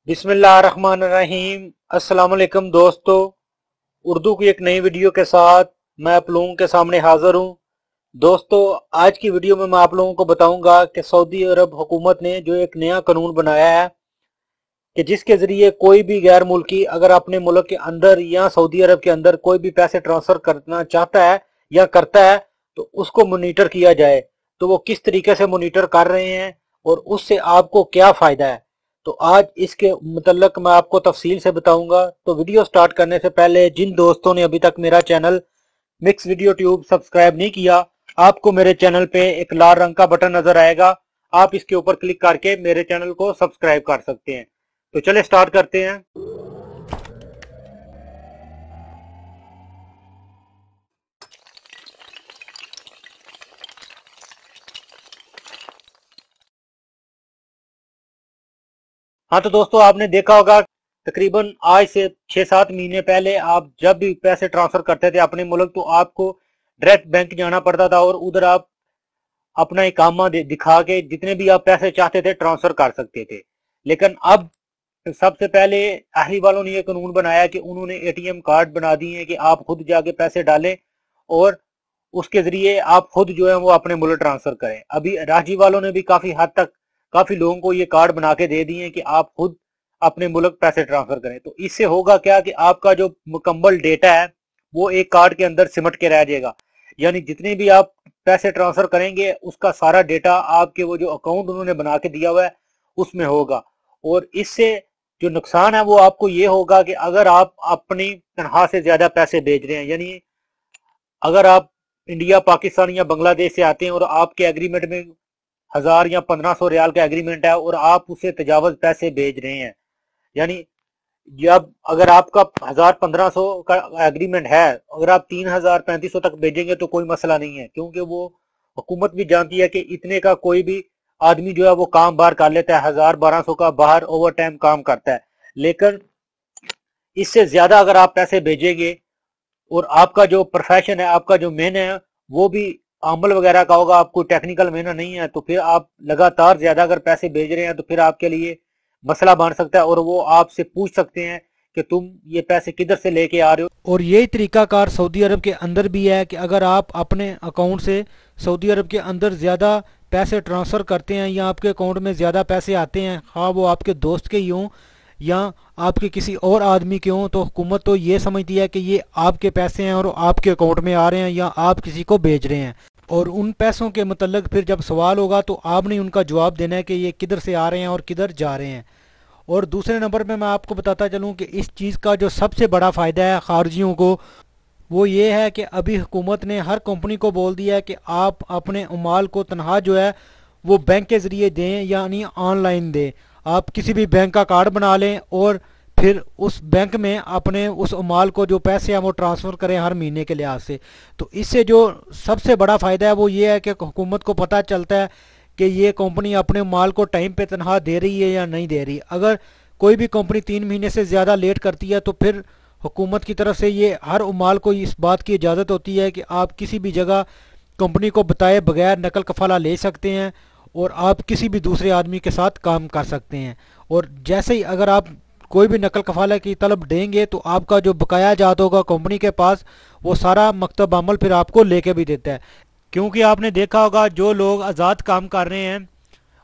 बिस्मिल्लाहिर्रहमानिर्रहीम। अस्सलाम वालेकुम दोस्तों, उर्दू की एक नई वीडियो के साथ मैं आप लोगों के सामने हाजिर हूँ। दोस्तों, आज की वीडियो में मैं आप लोगों को बताऊंगा कि सऊदी अरब हुकूमत ने जो एक नया कानून बनाया है कि जिसके जरिए कोई भी गैर मुल्की अगर अपने मुल्क के अंदर या सऊदी अरब के अंदर कोई भी पैसे ट्रांसफर करना चाहता है या करता है तो उसको मोनीटर किया जाए। तो वो किस तरीके से मोनीटर कर रहे हैं और उससे आपको क्या फायदा है, तो आज इसके मुतल्लक मैं आपको तफसील से बताऊंगा। तो वीडियो स्टार्ट करने से पहले जिन दोस्तों ने अभी तक मेरा channel mix video tube subscribe नहीं किया, आपको मेरे चैनल पे एक लाल रंग का बटन नजर आएगा, आप इसके ऊपर क्लिक करके मेरे चैनल को सब्सक्राइब कर सकते हैं। तो चले स्टार्ट करते हैं। हाँ तो दोस्तों, आपने देखा होगा तकरीबन आज से 6-7 महीने पहले आप जब भी पैसे ट्रांसफर करते थे अपने मुल्क तो आपको डायरेक्ट बैंक जाना पड़ता था और उधर आप अपना इकामा दिखा के जितने भी आप पैसे चाहते थे ट्रांसफर कर सकते थे। लेकिन अब सबसे पहले अहली वालों ने ये कानून बनाया कि उन्होंने एटीएम कार्ड बना दिए हैं कि आप खुद जाके पैसे डालें और उसके जरिए आप खुद जो है वो अपने मुल्क ट्रांसफर करें। अभी राजी वालों ने भी काफी हद तक काफी लोगों को ये कार्ड बना के दे दिए हैं कि आप खुद अपने मुल्क पैसे ट्रांसफर करें। तो इससे होगा क्या कि आपका जो मुकम्मल डेटा है वो एक कार्ड के अंदर सिमट के रह जाएगा, यानी जितने भी आप पैसे ट्रांसफर करेंगे उसका सारा डेटा आपके वो जो अकाउंट उन्होंने बना के दिया हुआ है उसमें होगा। और इससे जो नुकसान है वो आपको ये होगा कि अगर आप अपनी तनख्वाह से ज्यादा पैसे भेज रहे हैं, यानी अगर आप इंडिया, पाकिस्तान या बांग्लादेश से आते हैं और आपके एग्रीमेंट में 1000 या 1500 रियाल का एग्रीमेंट है और आप उसे तजावज पैसे भेज रहे हैं, यानी जब अगर आपका 1000-1500 का एग्रीमेंट है, अगर आप 3000-3500 तक भेजेंगे तो कोई मसला नहीं है, क्योंकि वो हुकूमत भी जानती है कि इतने का कोई भी आदमी जो है वो काम बाहर कर लेता है, 1000-1200 का बाहर ओवर टाइम काम करता है। लेकिन इससे ज्यादा अगर आप पैसे भेजेंगे और आपका जो प्रोफेशन है, आपका जो मेहनत है वो भी अमल वगैरह का होगा, आपको टेक्निकल मेहनत नहीं है, तो फिर आप लगातार ज्यादा अगर पैसे भेज रहे हैं तो फिर आपके लिए मसला बन सकता है और वो आपसे पूछ सकते हैं कि तुम ये पैसे किधर से लेके आ रहे हो। और यही तरीकाकार सऊदी अरब के अंदर भी है कि अगर आप अपने अकाउंट से सऊदी अरब के अंदर ज्यादा पैसे ट्रांसफर करते हैं या आपके अकाउंट में ज्यादा पैसे आते हैं, हाँ वो आपके दोस्त के ही हों या आपके किसी और आदमी के हों, तो हुकूमत तो ये समझती है कि ये आपके पैसे हैं और आपके अकाउंट में आ रहे हैं या आप किसी को भेज रहे हैं। और उन पैसों के मतलब फिर जब सवाल होगा तो आपने उनका जवाब देना है कि ये किधर से आ रहे हैं और किधर जा रहे हैं। और दूसरे नंबर पे मैं आपको बताता चलूँ कि इस चीज़ का जो सबसे बड़ा फ़ायदा है खारजियों को वो ये है कि अभी हुकूमत ने हर कंपनी को बोल दिया है कि आप अपने उमाल को तनख्वाह जो है वो बैंक के ज़रिए दें, यानी ऑनलाइन दें। आप किसी भी बैंक का कार्ड बना लें और फिर उस बैंक में अपने उस उमाल को जो पैसे हैं वो ट्रांसफ़र करें हर महीने के लिहाज से। तो इससे जो सबसे बड़ा फ़ायदा है वो ये है कि हुकूमत को पता चलता है कि ये कंपनी अपने माल को टाइम पे तनख्वाह दे रही है या नहीं दे रही। अगर कोई भी कंपनी 3 महीने से ज़्यादा लेट करती है तो फिर हुकूमत की तरफ से ये हर उमाल को इस बात की इजाज़त होती है कि आप किसी भी जगह कंपनी को बताए बगैर नकल कफाला ले सकते हैं और आप किसी भी दूसरे आदमी के साथ काम कर सकते हैं। और जैसे ही अगर आप कोई भी नकल कफाला की तलब देंगे तो आपका जो बकाया जात होगा कंपनी के पास वो सारा मकतब अमल फिर आपको लेके भी देता है। क्योंकि आपने देखा होगा जो लोग आज़ाद काम कर रहे हैं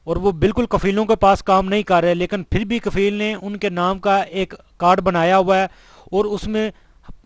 और वो बिल्कुल कफीलों के पास काम नहीं कर रहे, लेकिन फिर भी कफील ने उनके नाम का एक कार्ड बनाया हुआ है और उसमें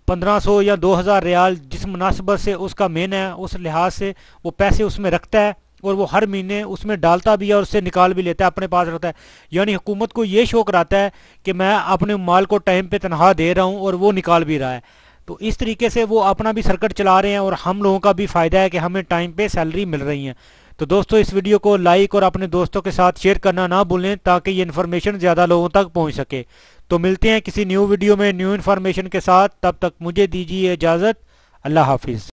1500 या 2000 रियाल जिस मुनासिबत से उसका मेन है उस लिहाज से वो पैसे उसमें रखता है और वो हर महीने उसमें डालता भी है और उससे निकाल भी लेता है, अपने पास रखता है। यानी हुकूमत को ये शौक रहता है कि मैं अपने माल को टाइम पे तनख्वाह दे रहा हूँ और वो निकाल भी रहा है। तो इस तरीके से वो अपना भी सर्किट चला रहे हैं और हम लोगों का भी फ़ायदा है कि हमें टाइम पे सैलरी मिल रही है। तो दोस्तों, इस वीडियो को लाइक और अपने दोस्तों के साथ शेयर करना ना भूलें ताकि ये इन्फॉर्मेशन ज़्यादा लोगों तक पहुँच सके। तो मिलते हैं किसी न्यू वीडियो में न्यू इन्फॉर्मेशन के साथ, तब तक मुझे दीजिए इजाज़त। अल्लाह हाफिज़।